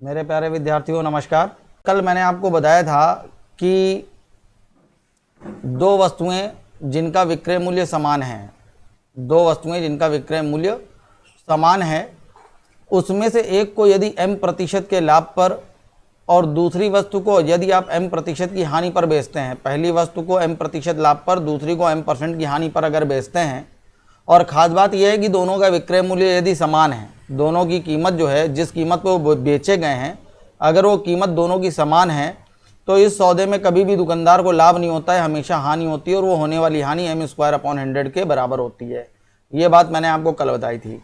मेरे प्यारे विद्यार्थियों नमस्कार। कल मैंने आपको बताया था कि दो वस्तुएं जिनका विक्रय मूल्य समान है, समान है, उसमें से एक को यदि m% के लाभ पर और दूसरी वस्तु को यदि आप m% की हानि पर बेचते हैं, पहली वस्तु को m% लाभ पर, दूसरी को m% की हानि पर अगर बेचते हैं, और ख़ास बात यह है कि दोनों का विक्रय मूल्य यदि समान है, दोनों की कीमत जो है, जिस कीमत पर वो बेचे गए हैं, अगर वो कीमत दोनों की समान है तो इस सौदे में कभी भी दुकानदार को लाभ नहीं होता है, हमेशा हानि होती है, और वो होने वाली हानि m² के बराबर होती है। ये बात मैंने आपको कल बताई थी।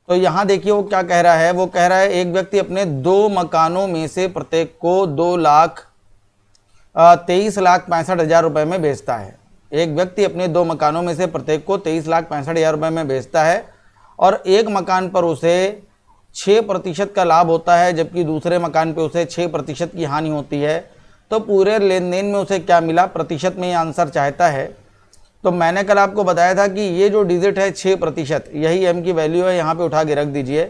तो यहाँ देखिए वो क्या कह रहा है, वो कह रहा है एक व्यक्ति अपने 2 मकानों में से प्रत्येक को 23,65,000 रुपये में बेचता है। एक व्यक्ति अपने 2 मकानों में से प्रत्येक को 23,65,000 रुपये में बेचता है और एक मकान पर उसे 6% का लाभ होता है, जबकि दूसरे मकान पे उसे 6% की हानि होती है। तो पूरे लेन देन में उसे क्या मिला, प्रतिशत में ये आंसर चाहता है। तो मैंने कल आपको बताया था कि ये जो डिजिट है 6%, यही m की वैल्यू है, यहाँ पे उठा के रख दीजिए।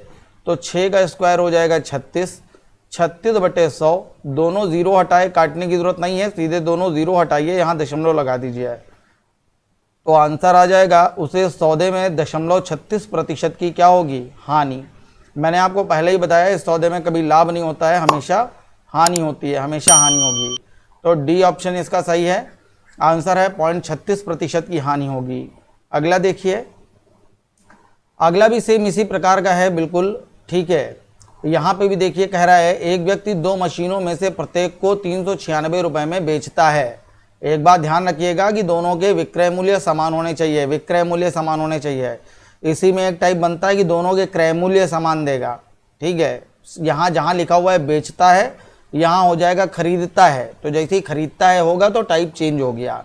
तो 6 का स्क्वायर हो जाएगा 36, 36/100, दोनों ज़ीरो हटाए, काटने की ज़रूरत नहीं है, सीधे दोनों ज़ीरो हटाइए, यहाँ दशमलव लगा दीजिए। तो आंसर आ जाएगा, उसे सौदे में 0.36% की क्या होगी, हानि। मैंने आपको पहले ही बताया इस सौदे में कभी लाभ नहीं होता है, हमेशा हानि होती है, हमेशा हानि होगी। तो डी ऑप्शन इसका सही है, आंसर है 0.36% की हानि होगी। अगला देखिए, अगला भी सेम इसी प्रकार का है, बिल्कुल ठीक है। यहाँ पे भी देखिए कह रहा है एक व्यक्ति 2 मशीनों में से प्रत्येक को 396 रुपये में बेचता है। एक बात ध्यान रखिएगा कि दोनों के विक्रय मूल्य समान होने चाहिए, विक्रय मूल्य समान होने चाहिए। इसी में एक टाइप बनता है कि दोनों के क्रय मूल्य समान देगा, ठीक है। यहाँ जहाँ लिखा हुआ है बेचता है, यहाँ हो जाएगा खरीदता है। तो जैसे ही खरीदता है होगा तो टाइप चेंज हो गया।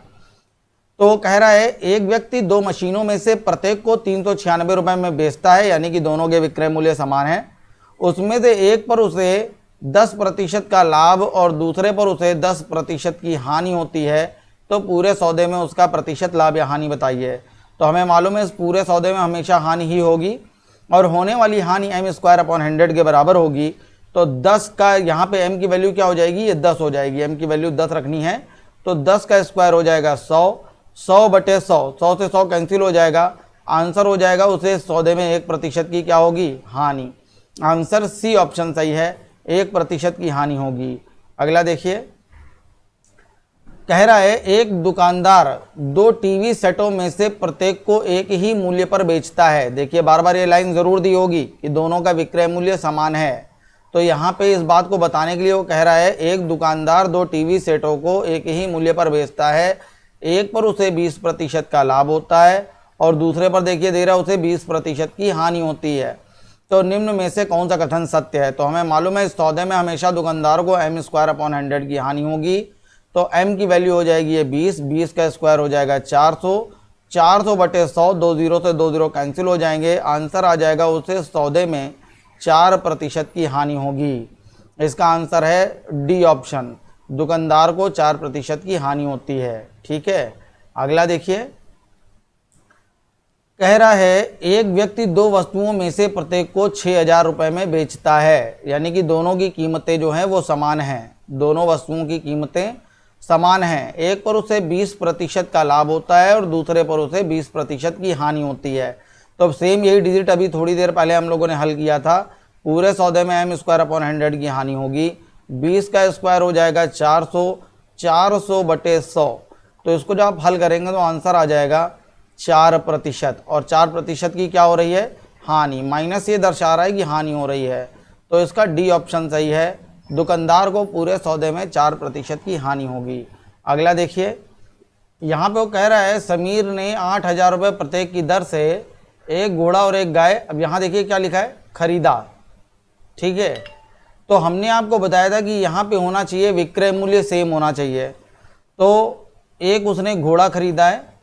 तो कह रहा है एक व्यक्ति 2 मशीनों में से प्रत्येक को 396 रुपये में बेचता है, यानी कि दोनों के विक्रय मूल्य समान है। उसमें से एक पर उसे 10% का लाभ और दूसरे पर उसे 10% की हानि होती है। तो पूरे सौदे में उसका प्रतिशत लाभ या हानि बताइए। तो हमें मालूम है इस पूरे सौदे में हमेशा हानि ही होगी और होने वाली हानि m² के बराबर होगी। तो 10 का यहाँ पे m की वैल्यू क्या हो जाएगी, ये 10 हो जाएगी, m की वैल्यू 10 रखनी है। तो 10 का स्क्वायर हो जाएगा 100, 100/100, 100 से 100 कैंसिल हो जाएगा। आंसर हो जाएगा उसे सौदे में 1% की क्या होगी, हानि। आंसर सी ऑप्शन सही है, 1% की हानि होगी। अगला देखिए, कह रहा है एक दुकानदार 2 टीवी सेटों में से प्रत्येक को एक ही मूल्य पर बेचता है। देखिए बार बार ये लाइन ज़रूर दी होगी कि दोनों का विक्रय मूल्य समान है। तो यहाँ पे इस बात को बताने के लिए वो कह रहा है एक दुकानदार 2 टीवी सेटों को एक ही मूल्य पर बेचता है। एक पर उसे 20% का लाभ होता है और दूसरे पर देखिए दे रहा है उसे 20% की हानि होती है। तो निम्न में से कौन सा कथन सत्य है। तो हमें मालूम है इस सौदे में हमेशा दुकानदार को m² की हानि होगी। तो m की वैल्यू हो जाएगी ये 20, 20 का स्क्वायर हो जाएगा 400, 400/100, 2 0 से 2 0 कैंसिल हो जाएंगे। आंसर आ जाएगा उसे सौदे में 4% की हानि होगी। इसका आंसर है डी ऑप्शन, दुकानदार को 4% की हानि होती है, ठीक है। अगला देखिए, कह रहा है एक व्यक्ति 2 वस्तुओं में से प्रत्येक को 6,000 रुपये में बेचता है, यानी कि दोनों की कीमतें जो हैं वो समान हैं, दोनों वस्तुओं की कीमतें समान हैं। एक पर उसे 20% का लाभ होता है और दूसरे पर उसे 20% की हानि होती है। तो सेम यही डिजिट अभी थोड़ी देर पहले हम लोगों ने हल किया था। पूरे सौदे में m² की हानि होगी। 20 का स्क्वायर हो जाएगा 400, 400/100। तो इसको जब आप हल करेंगे तो आंसर आ जाएगा 4%, और 4% की क्या हो रही है, हानि। माइनस ये दर्शा रहा है कि हानि हो रही है। तो इसका डी ऑप्शन सही है, दुकानदार को पूरे सौदे में 4% की हानि होगी। अगला देखिए, यहाँ पे वो कह रहा है समीर ने 8,000 रुपये प्रत्येक की दर से एक घोड़ा और एक गाय, अब यहाँ देखिए क्या लिखा है, खरीदा, ठीक है। तो हमने आपको बताया था कि यहाँ पे होना चाहिए विक्रय मूल्य सेम होना चाहिए। तो एक उसने घोड़ा खरीदा है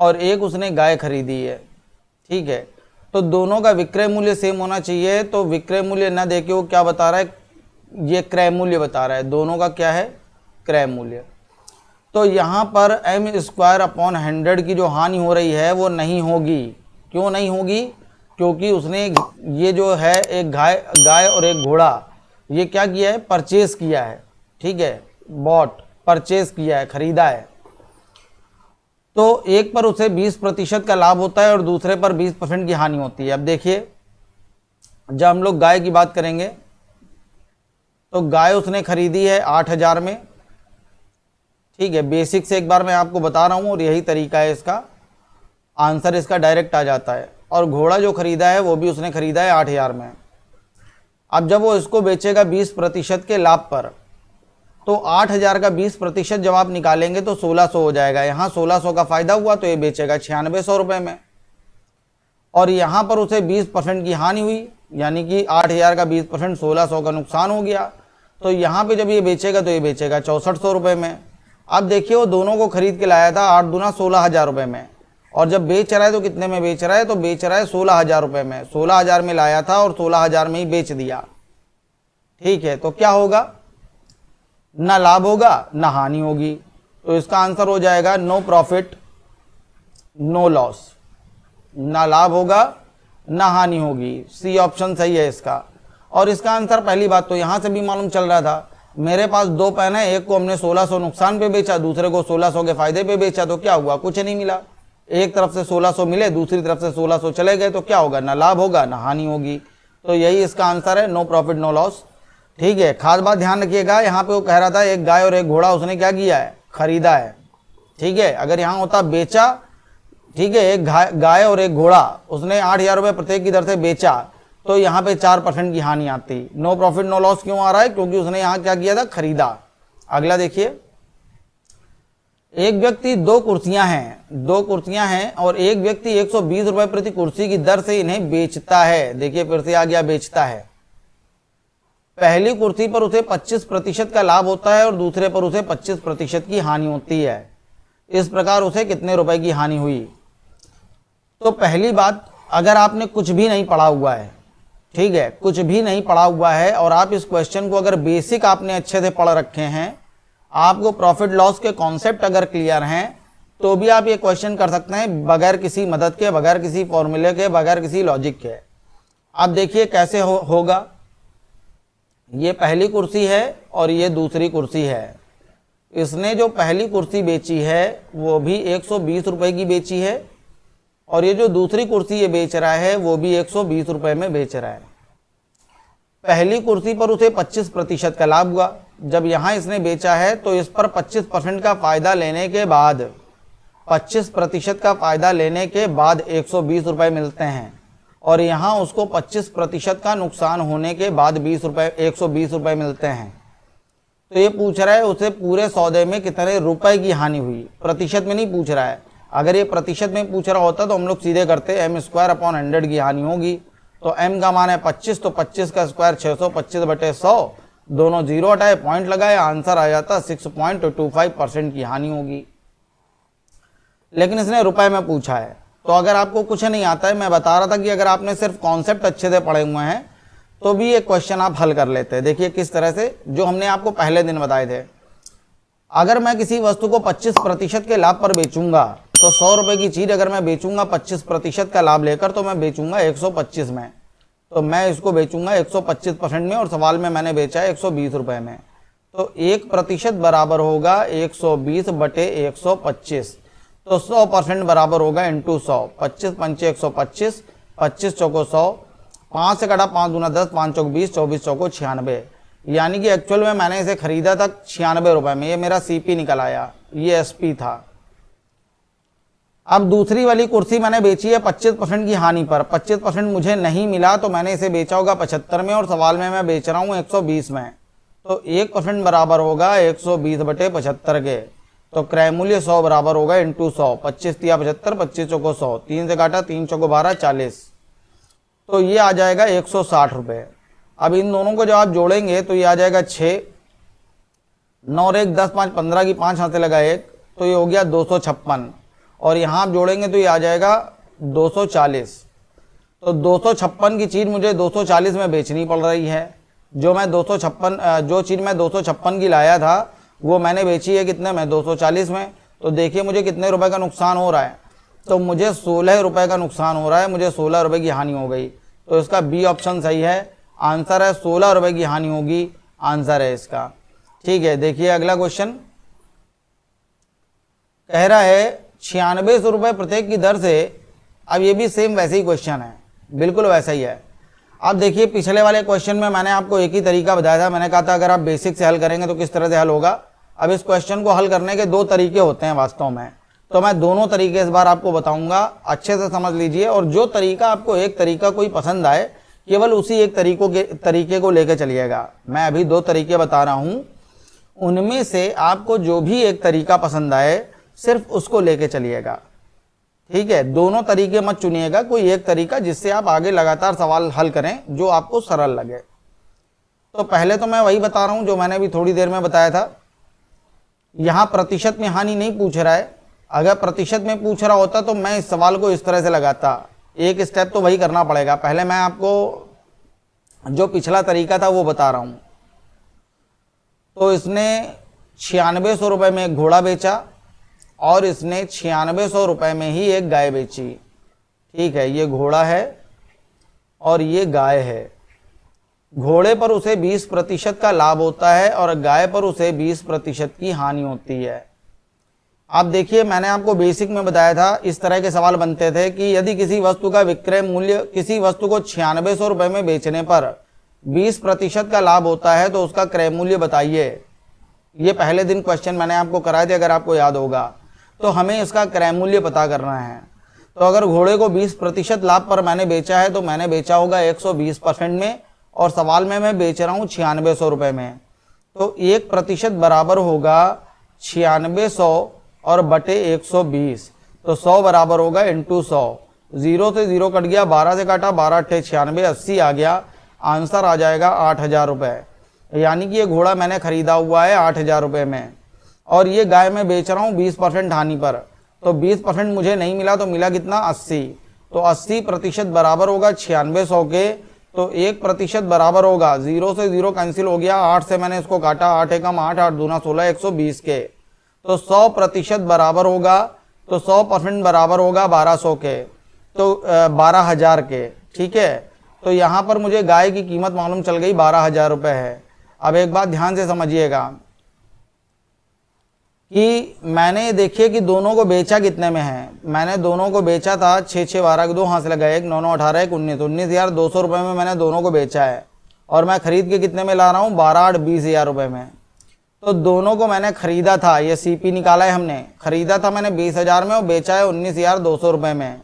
और एक उसने गाय खरीदी है, ठीक है। तो दोनों का विक्रय मूल्य सेम होना चाहिए। तो विक्रय मूल्य ना देके वो क्या बता रहा है, ये क्रय मूल्य बता रहा है। दोनों का क्या है, क्रय मूल्य। तो यहाँ पर m² की जो हानि हो रही है वो नहीं होगी। क्यों नहीं होगी, क्योंकि उसने ये जो है एक गाय और एक घोड़ा, ये क्या किया है, परचेज किया है, ठीक है, बॉट, परचेज किया है, खरीदा है। तो एक पर उसे 20% का लाभ होता है और दूसरे पर 20% की हानि होती है। अब देखिए, जब हम लोग गाय की बात करेंगे तो गाय उसने खरीदी है 8,000 में, ठीक है, बेसिक से एक बार मैं आपको बता रहा हूँ और यही तरीका है, इसका आंसर इसका डायरेक्ट आ जाता है। और घोड़ा जो खरीदा है वो भी उसने खरीदा है 8,000 में। अब जब वो इसको बेचेगा 20% के लाभ पर, तो 8,000 का 20% जब आप निकालेंगे तो 1,600 हो जाएगा। यहाँ 1,600 का फायदा हुआ तो ये बेचेगा 9600 रुपये में। और यहाँ पर उसे 20% की हानि हुई, यानी कि 8,000 का 20% 1,600 का नुकसान हो गया। तो यहाँ पे जब ये बेचेगा तो ये बेचेगा 6400 रुपये में। अब देखिए, वो दोनों को खरीद के लाया था 8 दूना 16,000 रुपये में, और जब बेच रहा है तो कितने में बेच रहा है, तो बेच रहा है 16,000 रुपये में। 16,000 में लाया था और 16,000 में ही बेच दिया, ठीक है। तो क्या होगा, ना लाभ होगा ना हानि होगी। तो इसका आंसर हो जाएगा नो प्रॉफिट नो लॉस, ना लाभ होगा ना हानि होगी। सी ऑप्शन सही है इसका। और इसका आंसर पहली बात तो यहाँ से भी मालूम चल रहा था, मेरे पास 2 पेन है, एक को हमने 1600 नुकसान पे बेचा, दूसरे को 1600 के फायदे पे बेचा, तो क्या हुआ, कुछ नहीं मिला। एक तरफ से 1600 मिले, दूसरी तरफ से 1600 चले गए, तो क्या होगा, ना लाभ होगा ना हानि होगी। तो यही इसका आंसर है, नो प्रॉफिट नो लॉस, ठीक है। खास बात ध्यान रखिएगा, यहाँ पे वो कह रहा था एक गाय और एक घोड़ा उसने क्या किया है, खरीदा है, ठीक है। अगर यहाँ होता बेचा, ठीक है, एक गाय और एक घोड़ा उसने 8,000 रुपये प्रत्येक की दर से बेचा, तो यहाँ पे 4% की हानि आती। नो प्रॉफिट नो लॉस क्यों आ रहा है, क्योंकि उसने यहाँ क्या किया था, खरीदा। अगला देखिए, एक व्यक्ति 2 कुर्सियां हैं और एक व्यक्ति 120 रुपये प्रति कुर्सी की दर से इन्हें बेचता है। देखिए फिर से आ गया, बेचता है। पहली कुर्सी पर उसे 25% का लाभ होता है और दूसरे पर उसे 25% की हानि होती है। इस प्रकार उसे कितने रुपए की हानि हुई। तो पहली बात, अगर आपने कुछ भी नहीं पढ़ा हुआ है, ठीक है, कुछ भी नहीं पढ़ा हुआ है, और आप इस क्वेश्चन को अगर बेसिक आपने अच्छे से पढ़ रखे हैं, आपको प्रॉफिट लॉस के कॉन्सेप्ट अगर क्लियर हैं, तो भी आप ये क्वेश्चन कर सकते हैं बगैर किसी मदद के, बगैर किसी फॉर्मूले के, बगैर किसी लॉजिक के। अब देखिए कैसे होगा। ये पहली कुर्सी है और ये दूसरी कुर्सी है। इसने जो पहली कुर्सी बेची है वो भी 120 रुपये की बेची है, और ये जो दूसरी कुर्सी ये बेच रहा है वो भी 120 रुपये में बेच रहा है। पहली कुर्सी पर उसे 25% का लाभ हुआ। जब यहाँ इसने बेचा है तो इस पर 25% का फायदा लेने के बाद 25% का फायदा लेने के बाद 120 रुपये मिलते हैं, और यहाँ उसको 25% का नुकसान होने के बाद 120 रुपये मिलते हैं। तो ये पूछ रहा है उसे पूरे सौदे में कितने रुपए की हानि हुई, प्रतिशत में नहीं पूछ रहा है। अगर ये प्रतिशत में पूछ रहा होता तो हम लोग सीधे करते m²/100 की हानि होगी। तो m का मान है 25, तो 25 का स्क्वायर 600, 25/100, दोनों जीरो हटाए, पॉइंट लगाए, आंसर आ जाता 6.25% की हानि होगी। लेकिन इसने रुपए में पूछा है। तो अगर आपको कुछ नहीं आता है, मैं बता रहा था कि अगर आपने सिर्फ कॉन्सेप्ट अच्छे से पढ़े हुए हैं तो भी ये क्वेश्चन आप हल कर लेते हैं। देखिए किस तरह से, जो हमने आपको पहले दिन बताए थे। अगर मैं किसी वस्तु को 25% के लाभ पर बेचूंगा, तो 100 रुपये की चीज़ अगर मैं बेचूंगा 25% का लाभ लेकर, तो मैं बेचूंगा 125 में। तो मैं इसको बेचूंगा 125% में, और सवाल में मैंने बेचा है 120 रुपये में। तो 1% बराबर होगा 120/125। तो 100% बराबर होगा इंटू 100। 25 पंचे 125, 25 चौको 100, 5 से कटा 5 दूना 10, 5 चौक 20, 24 चौको 96। यानी कि एक्चुअल में मैंने इसे खरीदा था 96 रुपये में। ये मेरा सीपी निकल आया, ये एसपी था। अब दूसरी वाली कुर्सी मैंने बेची है 25% की हानि पर। 25% मुझे नहीं मिला तो मैंने इसे बेचा होगा 75 में, और सवाल में मैं बेच रहा हूँ 120 में। तो 1% बराबर होगा 120/75 के। तो क्रय मूल्य 100 बराबर होगा इंटू 100। 25 तिया 75, 25 चौको 100, 3 से काटा 3 चौको 12, 40। तो ये आ जाएगा 160 रुपये। अब इन दोनों को जब आप जोड़ेंगे तो ये आ जाएगा 6, 9 और 1 10, 5 15 की 5 हाथ से लगा 1, तो ये हो गया 256। और यहाँ आप जोड़ेंगे तो ये आ जाएगा 240। तो 256 की चीज़ मुझे 240 में बेचनी पड़ रही है। जो चीज़ मैं 256 की लाया था वो मैंने बेची है कितने में, 240 में। तो देखिए मुझे कितने रुपए का नुकसान हो रहा है, तो मुझे 16 रुपये का नुकसान हो रहा है, मुझे 16 रुपये की हानि हो गई। तो इसका बी ऑप्शन सही है। आंसर है 16 रुपये की हानि होगी, आंसर है इसका। ठीक है, देखिए अगला क्वेश्चन कह रहा है 9600 रुपये प्रत्येक की दर से। अब ये भी सेम वैसे ही क्वेश्चन है, बिल्कुल वैसा ही है। अब देखिए पिछले वाले क्वेश्चन में मैंने आपको एक ही तरीका बताया था, मैंने कहा था अगर आप बेसिक से हल करेंगे तो किस तरह से हल होगा। अब इस क्वेश्चन को हल करने के दो तरीके होते हैं वास्तव में, तो मैं दोनों तरीके इस बार आपको बताऊंगा, अच्छे से समझ लीजिए। और जो तरीका आपको एक तरीका कोई पसंद आए केवल उसी एक तरीके को लेकर चलिएगा। मैं अभी दो तरीके बता रहा हूँ, उनमें से आपको जो भी एक तरीका पसंद आए सिर्फ उसको लेके चलिएगा। ठीक है, दोनों तरीके मत चुनिएगा, कोई एक तरीका जिससे आप आगे लगातार सवाल हल करें जो आपको सरल लगे। तो पहले तो मैं वही बता रहा हूं जो मैंने अभी थोड़ी देर में बताया था। यहां प्रतिशत में हानि नहीं पूछ रहा है, अगर प्रतिशत में पूछ रहा होता तो मैं इस सवाल को इस तरह से लगाता। एक स्टेप तो वही करना पड़ेगा, पहले मैं आपको जो पिछला तरीका था वो बता रहा हूं। तो इसने 9600 रुपये में एक घोड़ा बेचा और इसने 9600 रुपये में ही एक गाय बेची। ठीक है, ये घोड़ा है और ये गाय है। घोड़े पर उसे 20% का लाभ होता है और गाय पर उसे 20% की हानि होती है। आप देखिए मैंने आपको बेसिक में बताया था इस तरह के सवाल बनते थे कि यदि किसी वस्तु का विक्रय मूल्य, किसी वस्तु को 9600 रुपये में बेचने पर 20% का लाभ होता है तो उसका क्रय मूल्य बताइए। ये पहले दिन क्वेश्चन मैंने आपको कराए थे, अगर आपको याद होगा। तो हमें इसका क्रय मूल्य पता करना है। तो अगर घोड़े को 20% लाभ पर मैंने बेचा है तो मैंने बेचा होगा 120% में, और सवाल में मैं बेच रहा हूँ 9600 रुपये में। तो 1% बराबर होगा 9600 और बटे 120, तो 100 बराबर होगा इंटू 100। 0 से 0 कट गया, 12 से काटा, 12 अट्ठे 96, 80 आ गया, आंसर आ जाएगा 8000 रुपये। यानी कि ये घोड़ा मैंने खरीदा हुआ है 8000 रुपये में, और ये गाय मैं बेच रहा हूँ 20% हानि पर। तो 20% मुझे नहीं मिला तो मिला कितना, 80। तो 80% बराबर होगा 9600 के। तो 1% बराबर होगा, 0 से 0 कैंसिल हो गया, 8 से मैंने इसको काटा, 8 एकम 8, 8 दूना 16, 120 के। तो 100% बराबर होगा, तो 100% बराबर होगा 1200 के, तो 12000 के। ठीक है, तो यहाँ पर मुझे गाय की कीमत मालूम चल गई 12000 रुपये है। अब एक बात ध्यान से समझिएगा कि मैंने देखिए कि दोनों को बेचा कितने में है। मैंने दोनों को बेचा था 6 6 12 के 2 हाथ से लगाए, 1 9 9 18 1 19, 19,200 रुपये में मैंने दोनों को बेचा है। और मैं खरीद के कितने में ला रहा हूँ, 12 8 20,000 रुपये में। तो दोनों को मैंने खरीदा था, ये सीपी निकाला है हमने, खरीदा था मैंने 20,000 में और बेचा है 19,200 रुपये में।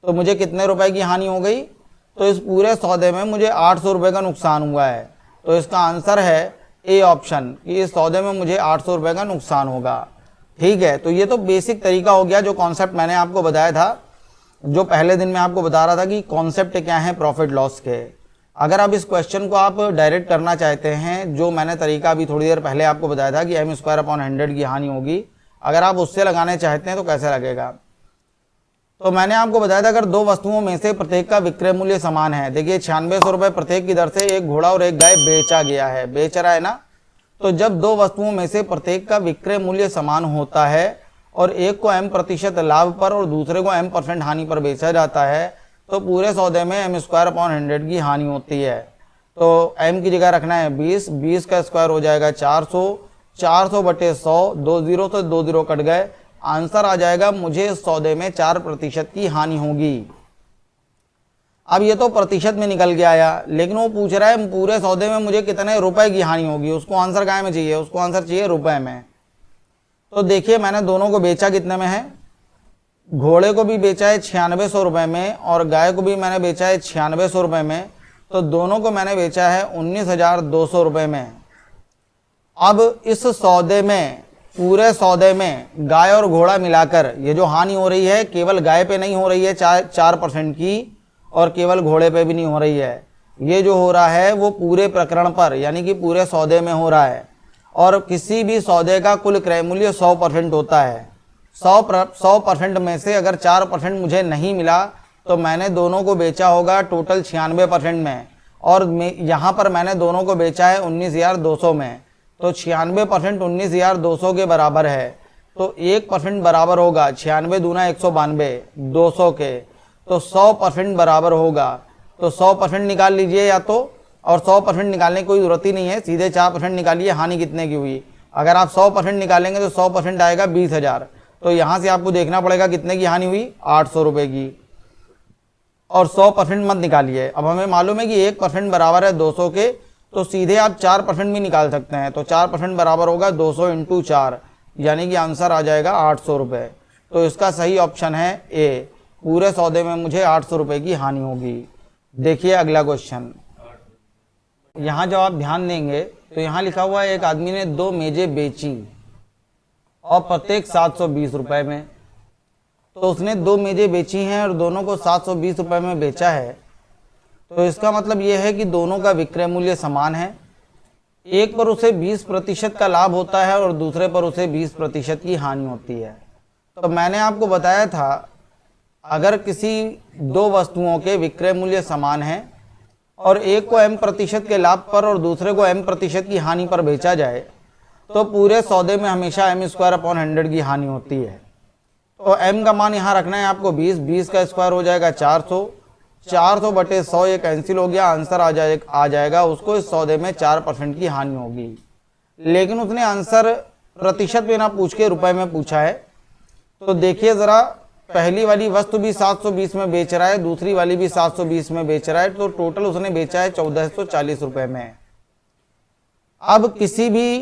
तो मुझे कितने रुपए की हानि हो गई, तो इस पूरे सौदे में मुझे 800 रुपये का नुकसान हुआ है। तो इसका आंसर है ए ऑप्शन, कि इस सौदे में मुझे 800 रुपये का नुकसान होगा। ठीक है, तो ये तो बेसिक तरीका हो गया, जो कॉन्सेप्ट मैंने आपको बताया था, जो पहले दिन में आपको बता रहा था कि कॉन्सेप्ट क्या है प्रॉफिट लॉस के। अगर आप इस क्वेश्चन को आप डायरेक्ट करना चाहते हैं, जो मैंने तरीका अभी थोड़ी देर पहले आपको बताया था कि m²/100 की हानि होगी, अगर आप उससे लगाने चाहते हैं तो कैसे लगेगा। तो मैंने आपको बताया था अगर दो वस्तुओं में से प्रत्येक का विक्रय मूल्य समान है, देखिए 9600 रुपये प्रत्येक की दर से एक घोड़ा और एक गाय बेचा गया है, बेच रहा है ना। तो जब दो वस्तुओं में से प्रत्येक का विक्रय मूल्य समान होता है और एक को m% लाभ पर और दूसरे को m% हानि पर बेचा जाता है, तो पूरे सौदे में m²/100 की हानि होती है। तो m की जगह रखना है 20, 20 का स्क्वायर हो जाएगा 400, 400 बटे 100, 2 0 से 2 0 कट गए, आंसर आ जाएगा मुझे इस सौदे में 4% की हानि होगी। अब ये तो प्रतिशत में निकल के आया, लेकिन वो पूछ रहा है पूरे सौदे में मुझे कितने रुपए की हानि होगी, उसको आंसर काय में चाहिए, उसको आंसर चाहिए रुपए में। तो देखिए मैंने दोनों को बेचा कितने में है, घोड़े को भी बेचा है 9600 रुपये में और गाय को भी मैंने बेचा है 9600 रुपये में, तो दोनों को मैंने बेचा है 19,200 रुपये में। अब इस सौदे में, पूरे सौदे में गाय और घोड़ा मिलाकर ये जो हानि हो रही है केवल गाय पे नहीं हो रही है 4% की, और केवल घोड़े पे भी नहीं हो रही है, ये जो हो रहा है वो पूरे प्रकरण पर यानी कि पूरे सौदे में हो रहा है। और किसी भी सौदे का कुल क्रय मूल्य 100% होता है। 100% में से अगर 4% मुझे नहीं मिला तो मैंने दोनों को बेचा होगा टोटल 96% में, और यहाँ पर मैंने दोनों को बेचा है 19,200 में। तो 96% 19,200 के बराबर है, तो 1% बराबर होगा 96 दूना 192, 200 के, तो 100% बराबर होगा। तो 100% निकाल लीजिए या तो, और 100% निकालने की कोई ज़रूरत ही नहीं है, सीधे 4% निकालिए हानि कितने की हुई। अगर आप 100% निकालेंगे तो 100% आएगा 20,000, तो यहाँ से आपको देखना पड़ेगा कितने की हानि हुई, 800 रुपये की। और 100% मत निकालिए। अब हमें मालूम है कि 1% बराबर है 200 के, तो सीधे आप 4% भी निकाल सकते हैं। तो 4% बराबर होगा 200 इंटू 4, यानी कि आंसर आ जाएगा 800 रुपये। तो इसका सही ऑप्शन है ए, पूरे सौदे में मुझे 800 रुपये की हानि होगी। देखिए अगला क्वेश्चन, यहाँ जब आप ध्यान देंगे तो यहाँ लिखा हुआ है एक आदमी ने 2 मेजें बेची और प्रत्येक 720 रुपये में। तो उसने 2 मेजें बेची हैं और दोनों को 720 रुपये में बेचा है। तो इसका मतलब ये है कि दोनों का विक्रय मूल्य समान है। एक पर उसे 20% का लाभ होता है और दूसरे पर उसे 20% की हानि होती है। तो मैंने आपको बताया था, अगर किसी 2 वस्तुओं के विक्रय मूल्य समान हैं और एक को m% के लाभ पर और दूसरे को m% की हानि पर बेचा जाए, तो पूरे सौदे में हमेशा m² 100 की हानि होती है। तो m का मान यहाँ रखना है आपको 20, 20 का स्क्वायर हो जाएगा 400, 400 बटे 100 ये कैंसिल हो गया, आंसर आ जाएगा उसको इस सौदे में 4% की हानि होगी। लेकिन उसने आंसर प्रतिशत में ना पूछ के रुपए में पूछा है। तो देखिए ज़रा, पहली वाली वस्तु भी 720 में बेच रहा है, दूसरी वाली भी 720 में बेच रहा है, तो टोटल उसने बेचा है 1440 रुपये में। अब किसी भी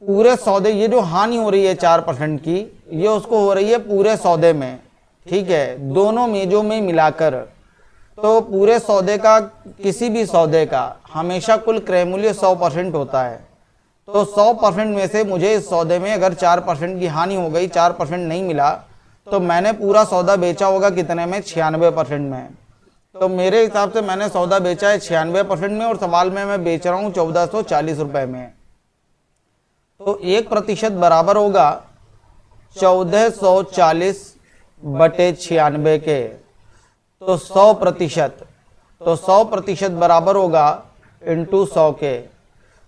पूरे सौदे, ये जो हानि हो रही है 4% की, ये उसको हो रही है पूरे सौदे में, ठीक है, दोनों मेजों में मिलाकर। तो पूरे सौदे का, किसी भी सौदे का हमेशा कुल क्रय मूल्य 100% होता है। तो 100% में से मुझे इस सौदे में अगर 4% की हानि हो गई, 4% नहीं मिला, तो मैंने पूरा सौदा बेचा होगा कितने में, 96% में। तो मेरे हिसाब से मैंने सौदा बेचा है 96% में और सवाल में मैं बेच रहा हूँ 1440 रुपये में। तो 1% बराबर होगा 1440 बटे 96 के, तो 100%, तो 100% बराबर होगा इंटू 100 के।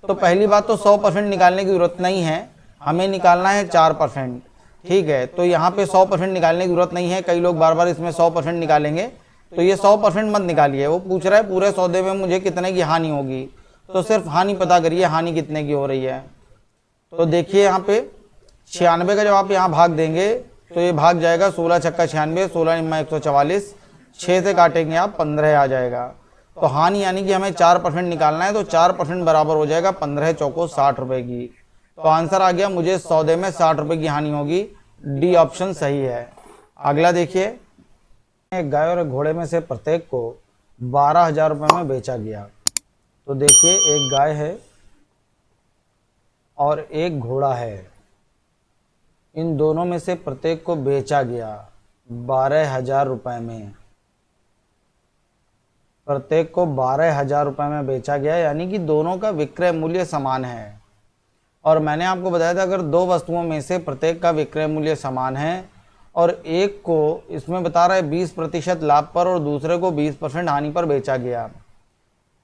तो पहली बात तो 100% निकालने की जरूरत नहीं है, हमें निकालना है 4%, ठीक है। तो यहाँ पे 100% निकालने की जरूरत नहीं है, कई लोग बार बार इसमें 100% निकालेंगे, तो ये 100% मत निकालिए। वो पूछ रहा है पूरे सौदे में मुझे कितने की हानि होगी, तो सिर्फ हानि पता करिए, हानि कितने की हो रही है। तो देखिए यहाँ पे 96 का जब आप यहाँ भाग देंगे तो ये भाग जाएगा 16 छक्का 96, 16 निम्मा 144, 6 से काटेंगे आप 15 आ जाएगा। तो हानि यानी कि हमें 4% निकालना है, तो 4% बराबर हो जाएगा 15 चौको 60 रुपये की। तो आंसर आ गया मुझे सौदे में 60 रुपये की हानि होगी, डी ऑप्शन सही है। अगला देखिए, एक गाय और एक घोड़े में से प्रत्येक को 12,000 रुपये में बेचा गया। तो देखिए एक गाय है और एक घोड़ा है, इन दोनों में से प्रत्येक को बेचा गया 12,000 रुपये में। प्रत्येक को 12,000 रुपये में बेचा गया, यानी कि दोनों का विक्रय मूल्य समान है। और मैंने आपको बताया था अगर 2 वस्तुओं में से प्रत्येक का विक्रय मूल्य समान है और एक को इसमें बता रहा है 20% लाभ पर और दूसरे को 20% हानि पर बेचा गया।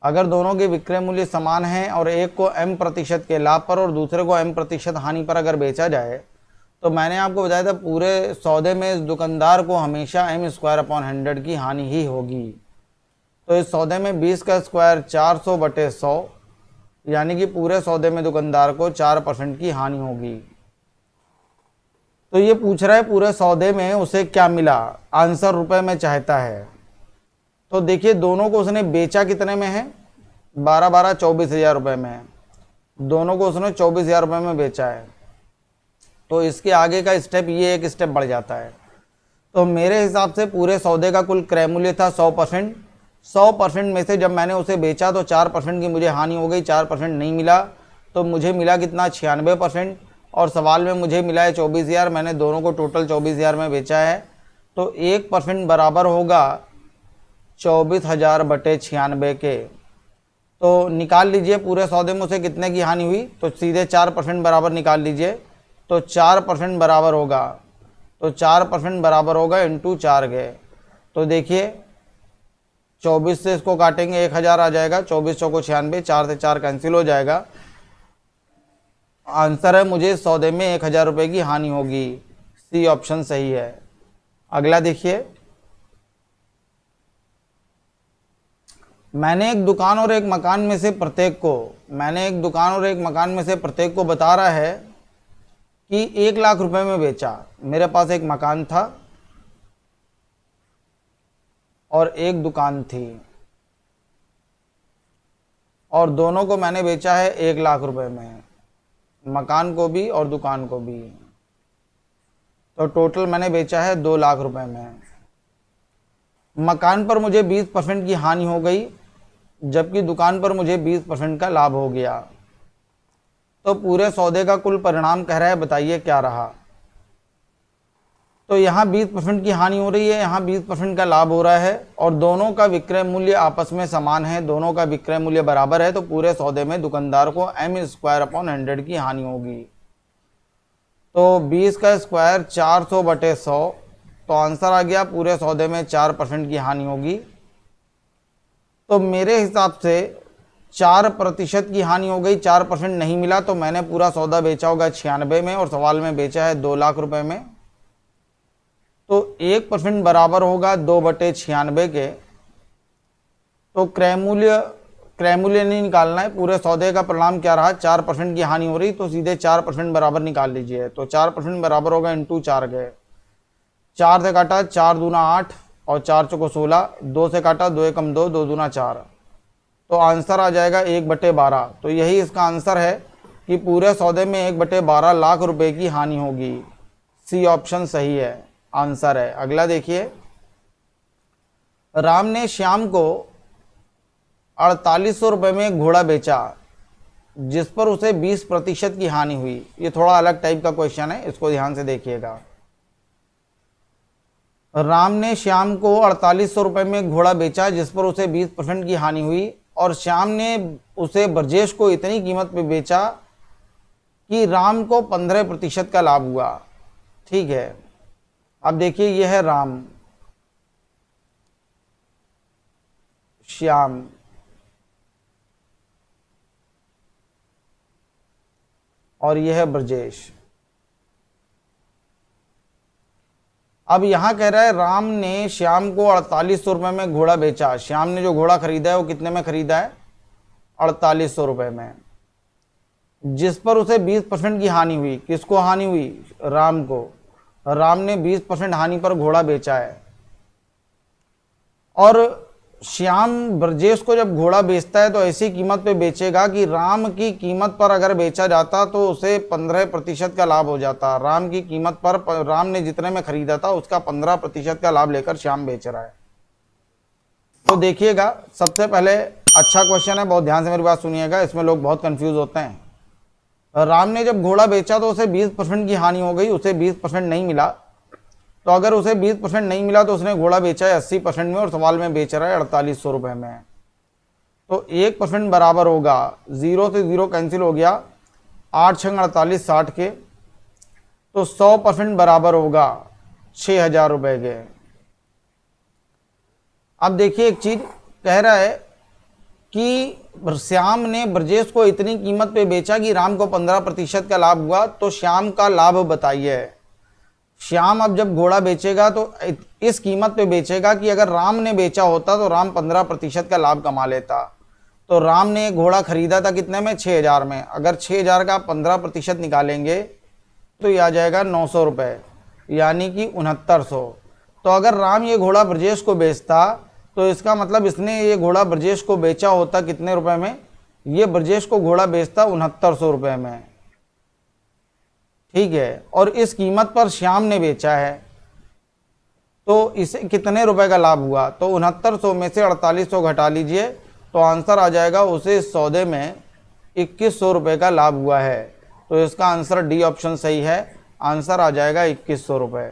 अगर दोनों के विक्रय मूल्य समान हैं और एक को m% के लाभ पर और दूसरे को m% हानि पर अगर बेचा जाए, तो मैंने आपको बताया था पूरे सौदे में इस दुकानदार को हमेशा m² 100 की हानि ही होगी। तो इस सौदे में 20 का स्क्वायर 400 बटे 100, यानी कि पूरे सौदे में दुकानदार को 4% की हानि होगी। तो ये पूछ रहा है पूरे सौदे में उसे क्या मिला, आंसर रुपए में चाहता है। तो देखिए दोनों को उसने बेचा कितने में है, 12 24,000 रुपये में। दोनों को उसने 24,000 रुपये में बेचा है। तो इसके आगे का स्टेप, ये एक स्टेप बढ़ जाता है। तो मेरे हिसाब से पूरे सौदे का कुल क्रय मूल्य था 100%। 100% में से जब मैंने उसे बेचा तो 4% की मुझे हानि हो गई, 4% नहीं मिला, तो मुझे मिला कितना, 96%। और सवाल में मुझे मिला है 24,000, मैंने दोनों को टोटल 24,000 में बेचा है। तो 1% बराबर होगा 24,000 बटे 96 के। तो निकाल लीजिए पूरे सौदे में उसे कितने की हानि हुई, तो सीधे 4% बराबर निकाल लीजिए। तो 4% बराबर होगा, तो 4% बराबर होगा इंटू 4 के। तो देखिए 24 से इसको काटेंगे 1,000 आ जाएगा, 24 चौको 96, 4 से 4 कैंसिल हो जाएगा। आंसर है मुझे सौदे में 1,000 रुपये की हानि होगी, सी ऑप्शन सही है। अगला देखिए, मैंने एक दुकान और एक मकान में से प्रत्येक को बता रहा है कि 1,00,000 रुपए में बेचा। मेरे पास एक मकान था और एक दुकान थी और दोनों को मैंने बेचा है 1,00,000 रुपए में, मकान को भी और दुकान को भी। तो टोटल मैंने बेचा है 2,00,000 रुपए में। मकान पर मुझे 20% की हानि हो गई, जबकि दुकान पर मुझे 20% का लाभ हो गया। तो पूरे सौदे का कुल परिणाम कह रहा है, बताइए क्या रहा। तो यहाँ 20% की हानि हो रही है, यहाँ 20% का लाभ हो रहा है और दोनों का विक्रय मूल्य आपस में समान है, दोनों का विक्रय मूल्य बराबर है। तो पूरे सौदे में दुकानदार को m² / 100 की हानि होगी। तो 20 का स्क्वायर 400/100, तो आंसर आ गया पूरे सौदे में 4% की हानि होगी। तो मेरे हिसाब से 4% की हानि हो गई, 4% नहीं मिला, तो मैंने पूरा सौदा बेचा होगा 96 में और सवाल में बेचा है 2,00,000 रुपए में। तो 1% बराबर होगा 2/96 के। तो क्रय मूल्य नहीं निकालना है, पूरे सौदे का परिणाम क्या रहा, 4% की हानि हो रही, तो सीधे 4% बराबर निकाल लीजिए। तो 4% बराबर होगा × 4 के, 4 से काटा 4 दूना 8 और 4 चौको 16, 2 से काटा 2 एकम 2, 2 दूना 4। तो आंसर आ जाएगा 1/12। तो यही इसका आंसर है कि पूरे सौदे में 1/12 लाख रुपए की हानि होगी। सी ऑप्शन सही है, आंसर है। अगला देखिए, राम ने श्याम को 4800 रुपये में एक घोड़ा बेचा जिस पर उसे 20% की हानि हुई। ये थोड़ा अलग टाइप का क्वेश्चन है, इसको ध्यान से देखिएगा। राम ने श्याम को 4800 रुपये में एक घोड़ा बेचा जिस पर उसे 20% की हानि हुई और श्याम ने उसे ब्रजेश को इतनी कीमत पे बेचा कि राम को 15% का लाभ हुआ। ठीक है, अब देखिए, यह है राम, श्याम, और यह है ब्रजेश। अब यहां कह रहा है राम ने श्याम को 4800 रुपये में घोड़ा बेचा। श्याम ने जो घोड़ा खरीदा है वो कितने में खरीदा है, 4800 रुपये में, जिस पर उसे 20% की हानि हुई। किसको हानि हुई, राम को। राम ने 20% हानि पर घोड़ा बेचा है और श्याम ब्रजेश को जब घोड़ा बेचता है तो ऐसी कीमत पे बेचेगा कि राम की कीमत पर अगर बेचा जाता तो उसे 15% का लाभ हो जाता। राम की कीमत पर राम ने जितने में खरीदा था उसका 15% का लाभ लेकर श्याम बेच रहा है। तो देखिएगा, सबसे पहले अच्छा क्वेश्चन है, बहुत ध्यान से मेरी बात सुनिएगा, इसमें लोग बहुत कंफ्यूज होते हैं। राम ने जब घोड़ा बेचा तो उसे 20% की हानि हो गई, उसे 20% नहीं मिला। तो अगर उसे 20% नहीं मिला तो उसने घोड़ा बेचा है 80% में और सवाल में बेच रहा है 4800 रुपये में। तो 1% बराबर होगा, 0 से 0 कैंसिल हो गया, 8 × 48 60 के। तो 100% बराबर होगा 6000 रुपये के। अब देखिए, एक चीज कह रहा है कि श्याम ने ब्रजेश को इतनी कीमत पे बेचा कि राम को 15% का लाभ हुआ। तो श्याम का लाभ बताइए। श्याम अब जब घोड़ा बेचेगा तो इस कीमत पे बेचेगा कि अगर राम ने बेचा होता तो राम 15% का लाभ कमा लेता। तो राम ने घोड़ा खरीदा था कितने में, 6000 में। अगर 6000 का 15% निकालेंगे तो ये आ जाएगा 900 रुपये, यानी कि 6900। तो अगर राम ये घोड़ा ब्रजेश को बेचता तो इसका मतलब इसने ये घोड़ा ब्रजेश को बेचा होता कितने रुपए में, ये ब्रजेश को घोड़ा बेचता 6900 रुपये में। ठीक है, और इस कीमत पर श्याम ने बेचा है तो इसे कितने रुपए का लाभ हुआ। तो 6900 में से 4800 घटा लीजिए तो आंसर आ जाएगा उसे इस सौदे में 2100 रुपये का लाभ हुआ है। तो इसका आंसर डी ऑप्शन सही है, आंसर आ जाएगा 2100 रुपये।